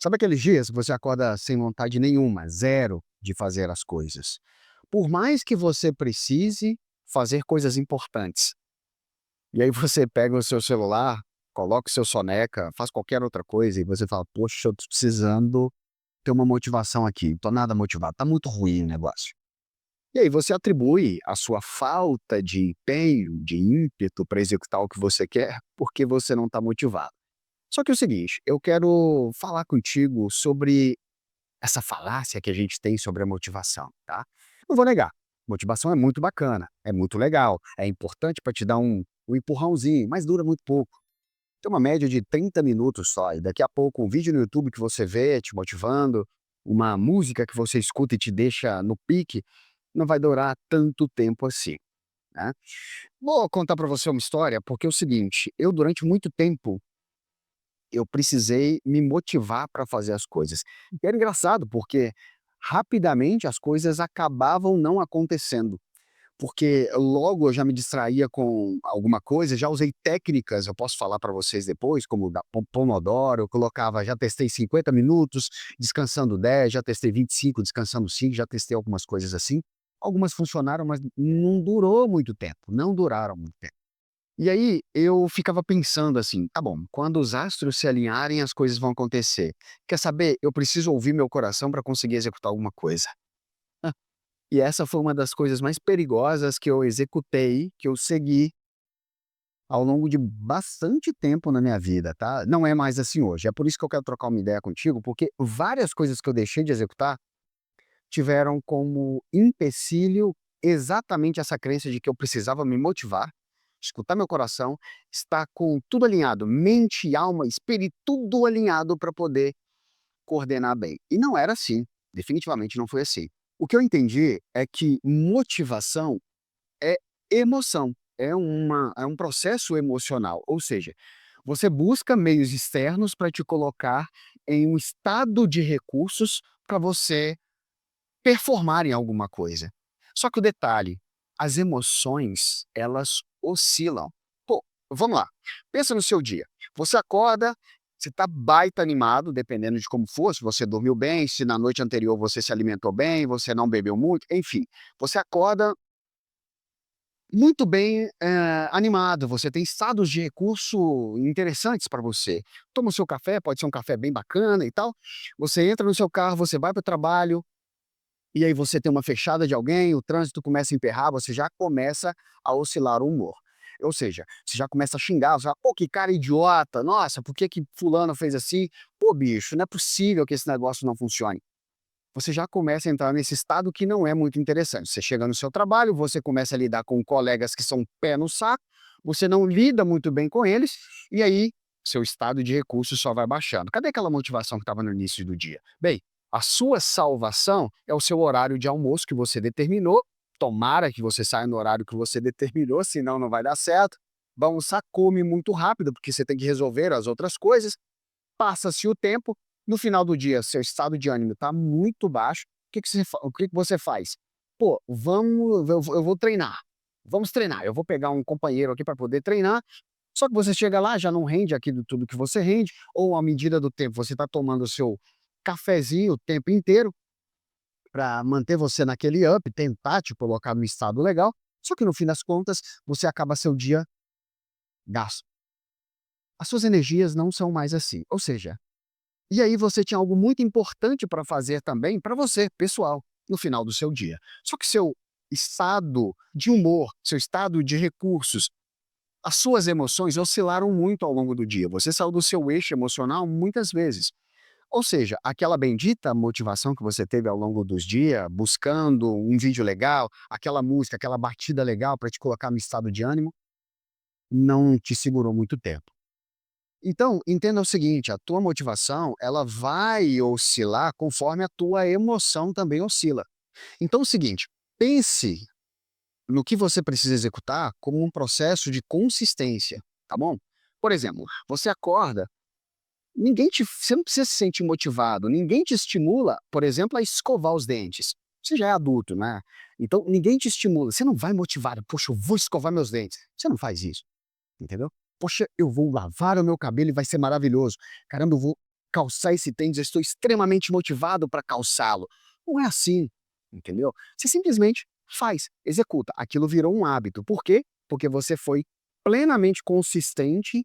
Sabe aqueles dias que você acorda sem vontade nenhuma, zero de fazer as coisas? Por mais que você precise fazer coisas importantes. E aí você pega o seu celular, coloca o seu soneca, faz qualquer outra coisa e você fala: "Poxa, eu tô precisando ter uma motivação aqui, não tô nada motivado, tá muito ruim o negócio". E aí você atribui a sua falta de empenho, de ímpeto para executar o que você quer, porque você não está motivado. Só que é o seguinte, eu quero falar contigo sobre essa falácia que a gente tem sobre a motivação, tá? Não vou negar, motivação é muito bacana, é muito legal, é importante para te dar um empurrãozinho, mas dura muito pouco. Tem uma média de 30 minutos só, e daqui a pouco um vídeo no YouTube que você vê te motivando, uma música que você escuta e te deixa no pique, não vai durar tanto tempo assim, né? Vou contar para você uma história, porque é o seguinte, eu durante muito tempo eu precisei me motivar para fazer as coisas. E era engraçado, porque rapidamente as coisas acabavam não acontecendo, porque logo eu já me distraía com alguma coisa, já usei técnicas, eu posso falar para vocês depois, como o da Pomodoro, eu colocava já testei 50 minutos, descansando 10, já testei 25, descansando 5, já testei algumas coisas assim. Algumas funcionaram, mas não durou muito tempo, não duraram muito tempo. E aí, eu ficava pensando assim: "Tá bom, quando os astros se alinharem, as coisas vão acontecer. Quer saber? Eu preciso ouvir meu coração para conseguir executar alguma coisa". E essa foi uma das coisas mais perigosas que eu executei, que eu segui ao longo de bastante tempo na minha vida, tá. Não é mais assim hoje, é por isso que eu quero trocar uma ideia contigo, porque várias coisas que eu deixei de executar tiveram como empecilho exatamente essa crença de que eu precisava me motivar, escutar meu coração, estar com tudo alinhado, mente, alma, espírito, tudo alinhado para poder coordenar bem. E não era assim, definitivamente não foi assim. O que eu entendi é que motivação é emoção, é um processo emocional, ou seja, você busca meios externos para te colocar em um estado de recursos para você performar em alguma coisa. Só que o detalhe, as emoções, elas oscilam. Pô, vamos lá, pensa no seu dia. Você acorda, você está baita animado, dependendo de como for, se você dormiu bem, se na noite anterior você se alimentou bem, você não bebeu muito, enfim. Você acorda muito bem, animado, você tem estados de recurso interessantes para você. Toma o seu café, pode ser um café bem bacana e tal, você entra no seu carro, você vai para o trabalho, e aí você tem uma fechada de alguém, o trânsito começa a emperrar, você já começa a oscilar o humor. Ou seja, você já começa a xingar, você fala: "Pô, que cara idiota, nossa, por que que fulano fez assim? Pô bicho, não é possível que esse negócio não funcione". Você já começa a entrar nesse estado que não é muito interessante. Você chega no seu trabalho, você começa a lidar com colegas que são pé no saco, você não lida muito bem com eles, e aí seu estado de recursos só vai baixando. Cadê aquela motivação que estava no início do dia? Bem, a sua salvação é o seu horário de almoço que você determinou. Tomara que você saia no horário que você determinou, senão não vai dar certo. Vai almoçar, come muito rápido, porque você tem que resolver as outras coisas. Passa-se o tempo, no final do dia, seu estado de ânimo está muito baixo, o que que você faz? "Pô, vamos eu vou treinar, vamos treinar, eu vou pegar um companheiro aqui para poder treinar", só que você chega lá, já não rende aquilo tudo que você rende, ou à medida do tempo você está tomando o seu cafezinho o tempo inteiro, para manter você naquele up, tentar te colocar no estado legal, só que no fim das contas, você acaba seu dia gasto. As suas energias não são mais assim, ou seja, e aí você tinha algo muito importante para fazer também para você, pessoal, no final do seu dia. Só que seu estado de humor, seu estado de recursos, as suas emoções oscilaram muito ao longo do dia. Você saiu do seu eixo emocional muitas vezes. Ou seja, aquela bendita motivação que você teve ao longo dos dias, buscando um vídeo legal, aquela música, aquela batida legal para te colocar no estado de ânimo, não te segurou muito tempo. Então, entenda o seguinte, a tua motivação, ela vai oscilar conforme a tua emoção também oscila. Então é o seguinte, pense no que você precisa executar como um processo de consistência, tá bom? Por exemplo, você acorda, você não precisa se sentir motivado, ninguém te estimula, por exemplo, a escovar os dentes. Você já é adulto, né? Então ninguém te estimula, você não vai motivado, poxa, eu vou escovar meus dentes. Você não faz isso. Entendeu? "Poxa, eu vou lavar o meu cabelo e vai ser maravilhoso. Caramba, eu vou calçar esse tênis, eu estou extremamente motivado para calçá-lo. Não é assim, entendeu? Você simplesmente faz, executa. Aquilo virou um hábito. Por quê? Porque você foi plenamente consistente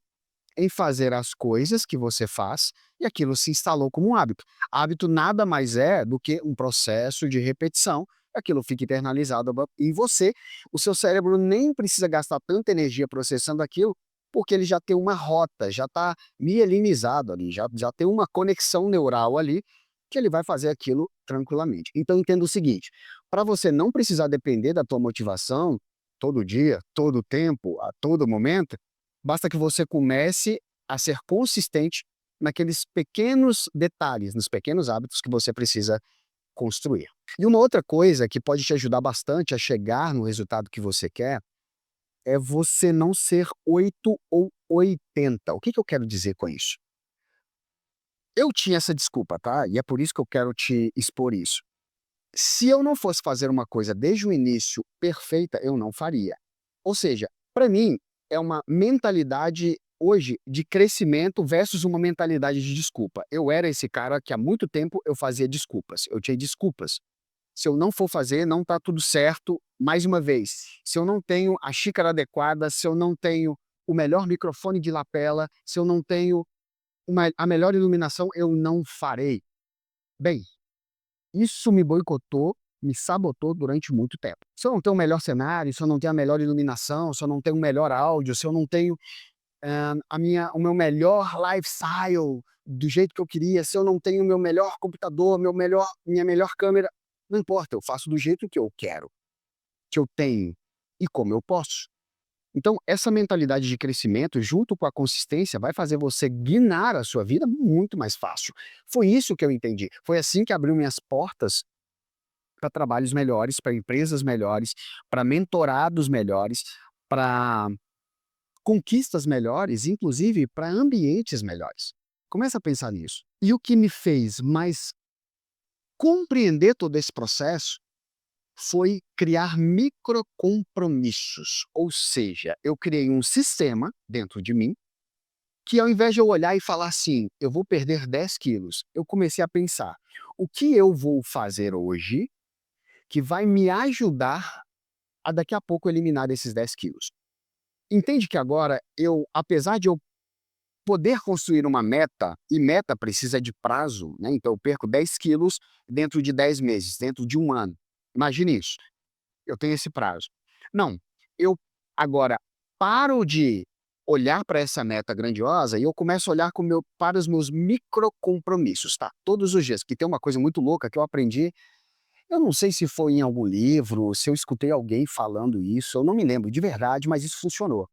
em fazer as coisas que você faz e aquilo se instalou como um hábito. Hábito nada mais é do que um processo de repetição, aquilo fica internalizado em você, o seu cérebro nem precisa gastar tanta energia processando aquilo, porque ele já tem uma rota, já está mielinizado ali, já tem uma conexão neural ali, que ele vai fazer aquilo tranquilamente. Então entenda o seguinte, para você não precisar depender da tua motivação todo dia, todo tempo, a todo momento, basta que você comece a ser consistente naqueles pequenos detalhes, nos pequenos hábitos que você precisa construir. E uma outra coisa que pode te ajudar bastante a chegar no resultado que você quer, é você não ser 8 ou 80. O que que eu quero dizer com isso? Eu tinha essa desculpa, tá? E é por isso que eu quero te expor isso. Se eu não fosse fazer uma coisa desde o início perfeita, eu não faria. Ou seja, para mim, é uma mentalidade hoje de crescimento versus uma mentalidade de desculpa. Eu era esse cara que há muito tempo eu fazia desculpas. Eu tinha desculpas. Se eu não for fazer, não está tudo certo. Mais uma vez, se eu não tenho a xícara adequada, se eu não tenho o melhor microfone de lapela, se eu não tenho a melhor iluminação, eu não farei. Bem, isso me boicotou, me sabotou durante muito tempo. Se eu não tenho o melhor cenário, se eu não tenho a melhor iluminação, se eu não tenho o melhor áudio, se eu não tenho o meu melhor lifestyle do jeito que eu queria, se eu não tenho o meu melhor computador, minha melhor câmera, não importa, eu faço do jeito que eu quero, que eu tenho e como eu posso. Então, essa mentalidade de crescimento, junto com a consistência, vai fazer você guinar a sua vida muito mais fácil. Foi isso que eu entendi. Foi assim que abriu minhas portas para trabalhos melhores, para empresas melhores, para mentorados melhores, para conquistas melhores, inclusive para ambientes melhores. Começa a pensar nisso. E o que me fez mais compreender todo esse processo foi criar microcompromissos. Ou seja, eu criei um sistema dentro de mim que, ao invés de eu olhar e falar assim, eu vou perder 10 quilos, eu comecei a pensar, o que eu vou fazer hoje que vai me ajudar a daqui a pouco eliminar esses 10 quilos. Entende que agora apesar de eu poder construir uma meta, e meta precisa de prazo, né? Então eu perco 10 quilos dentro de 10 meses, dentro de um ano. Imagine isso. Eu tenho esse prazo. Não, eu agora paro de olhar para essa meta grandiosa e eu começo a olhar para os meus microcompromissos, tá? Todos os dias, que tem uma coisa muito louca que eu aprendi, eu não sei se foi em algum livro, se eu escutei alguém falando isso, eu não me lembro de verdade, mas isso funcionou.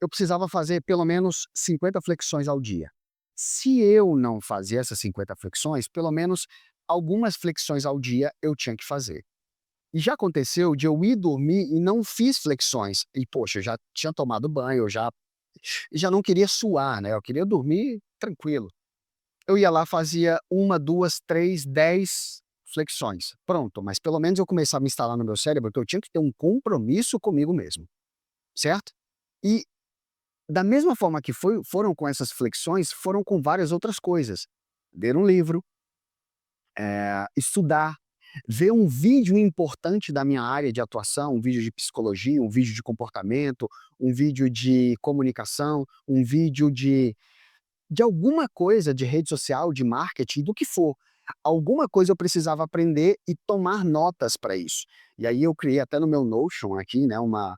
Eu precisava fazer pelo menos 50 flexões ao dia. Se eu não fazia essas 50 flexões, pelo menos algumas flexões ao dia eu tinha que fazer. E já aconteceu de eu ir dormir e não fiz flexões. E, poxa, eu já tinha tomado banho, eu já não queria suar, né? Eu queria dormir tranquilo. Eu ia lá, fazia uma, duas, três, 10 flexões. Pronto, mas pelo menos eu começava a me instalar no meu cérebro que eu tinha que ter um compromisso comigo mesmo, certo? E da mesma forma que foram com essas flexões, foram com várias outras coisas. Ler um livro, estudar, ver um vídeo importante da minha área de atuação, um vídeo de psicologia, um vídeo de comportamento, um vídeo de comunicação, um vídeo de alguma coisa de rede social, de marketing, do que for. Alguma coisa eu precisava aprender e tomar notas para isso. E aí eu criei até no meu Notion aqui, né, uma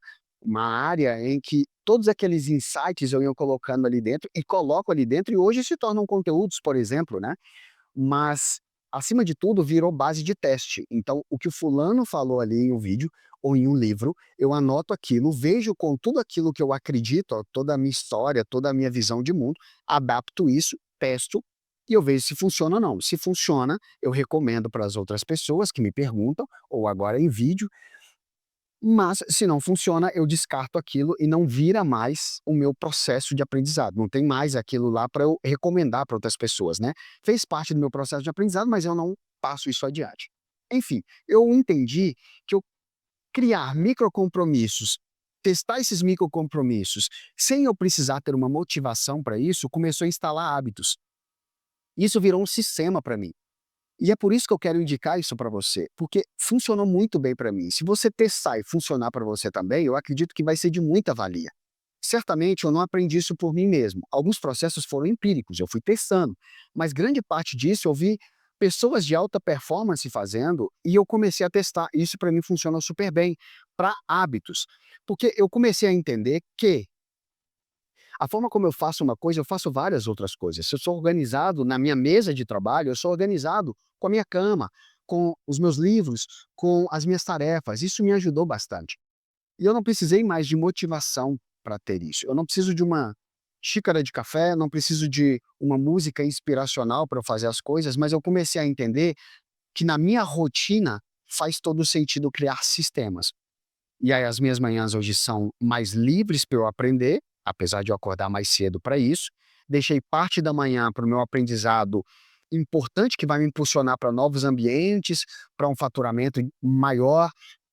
área em que todos aqueles insights eu ia colocando ali dentro e coloco ali dentro e hoje se tornam conteúdos, por exemplo, né? Mas, acima de tudo, virou base de teste. Então, o que o fulano falou ali em um vídeo ou em um livro, eu anoto aquilo, vejo com tudo aquilo que eu acredito, ó, toda a minha história, toda a minha visão de mundo, adapto isso, testo e eu vejo se funciona ou não. Se funciona, eu recomendo para as outras pessoas que me perguntam, ou agora em vídeo, mas se não funciona, eu descarto aquilo e não vira mais o meu processo de aprendizado. Não tem mais aquilo lá para eu recomendar para outras pessoas, né. Fez parte do meu processo de aprendizado, mas eu não passo isso adiante. Enfim, eu entendi que eu criar microcompromissos, testar esses microcompromissos, sem eu precisar ter uma motivação para isso, começou a instalar hábitos. Isso virou um sistema para mim. E é por isso que eu quero indicar isso para você, porque funcionou muito bem para mim. Se você testar e funcionar para você também, eu acredito que vai ser de muita valia. Certamente eu não aprendi isso por mim mesmo. Alguns processos foram empíricos, eu fui testando, mas grande parte disso eu vi pessoas de alta performance fazendo e eu comecei a testar. Isso para mim funciona super bem para hábitos, porque eu comecei a entender que a forma como eu faço uma coisa, eu faço várias outras coisas. Se eu sou organizado na minha mesa de trabalho, eu sou organizado com a minha cama, com os meus livros, com as minhas tarefas. Isso me ajudou bastante. E eu não precisei mais de motivação para ter isso. Eu não preciso de uma xícara de café, não preciso de uma música inspiracional para eu fazer as coisas, mas eu comecei a entender que na minha rotina faz todo sentido criar sistemas. E aí as minhas manhãs hoje são mais livres para eu aprender, apesar de eu acordar mais cedo para isso. Deixei parte da manhã para o meu aprendizado importante, que vai me impulsionar para novos ambientes, para um faturamento maior,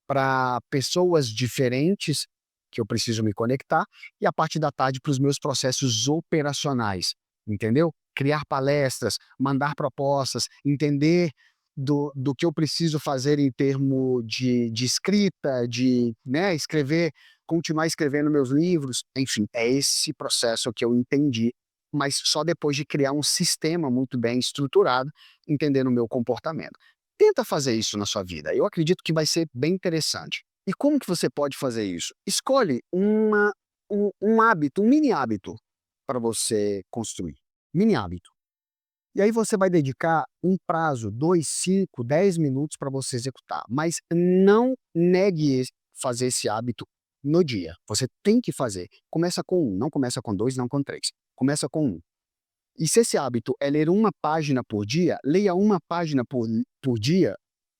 para pessoas diferentes que eu preciso me conectar, e a parte da tarde para os meus processos operacionais, entendeu? Criar palestras, mandar propostas, entender do que eu preciso fazer em termo de escrita, de, né, escrever, continuar escrevendo meus livros, enfim, é esse processo que eu entendi, mas só depois de criar um sistema muito bem estruturado, entendendo o meu comportamento. Tenta fazer isso na sua vida, eu acredito que vai ser bem interessante. E como que você pode fazer isso? Escolhe um hábito, um mini hábito para você construir, mini hábito. E aí você vai dedicar um prazo, 2, 5, 10 minutos para você executar, mas não negue fazer esse hábito no dia. Você tem que fazer. Começa com um, não começa com 2, não com 3. Começa com um. E se esse hábito é ler uma página por dia, leia uma página por dia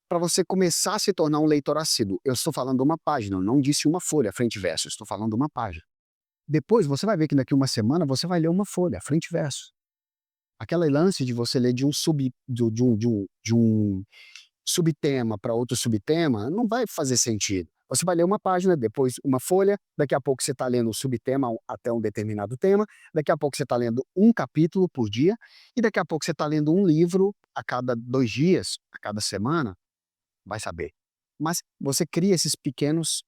para você começar a se tornar um leitor assíduo. Eu estou falando uma página, eu não disse uma folha, frente e verso, eu estou falando uma página. Depois você vai ver que daqui uma semana você vai ler uma folha, frente e verso. Aquele lance de você ler de um subtema para outro subtema, não vai fazer sentido. Você vai ler uma página, depois uma folha, daqui a pouco você está lendo o subtema até um determinado tema, daqui a pouco você está lendo um capítulo por dia, e daqui a pouco você está lendo um livro a cada 2 dias, a cada semana, vai saber. Mas você cria esses pequenos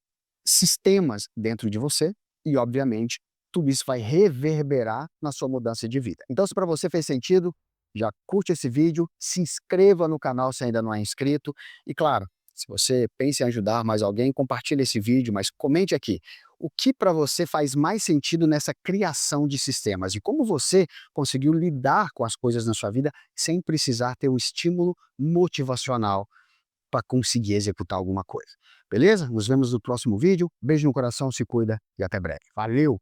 sistemas dentro de você e, obviamente, tudo isso vai reverberar na sua mudança de vida. Então, se para você fez sentido, já curte esse vídeo, se inscreva no canal se ainda não é inscrito e, claro, se você pensa em ajudar mais alguém, compartilhe esse vídeo, mas comente aqui o que para você faz mais sentido nessa criação de sistemas e como você conseguiu lidar com as coisas na sua vida sem precisar ter um estímulo motivacional para conseguir executar alguma coisa. Beleza? Nos vemos no próximo vídeo. Beijo no coração, se cuida e até breve. Valeu!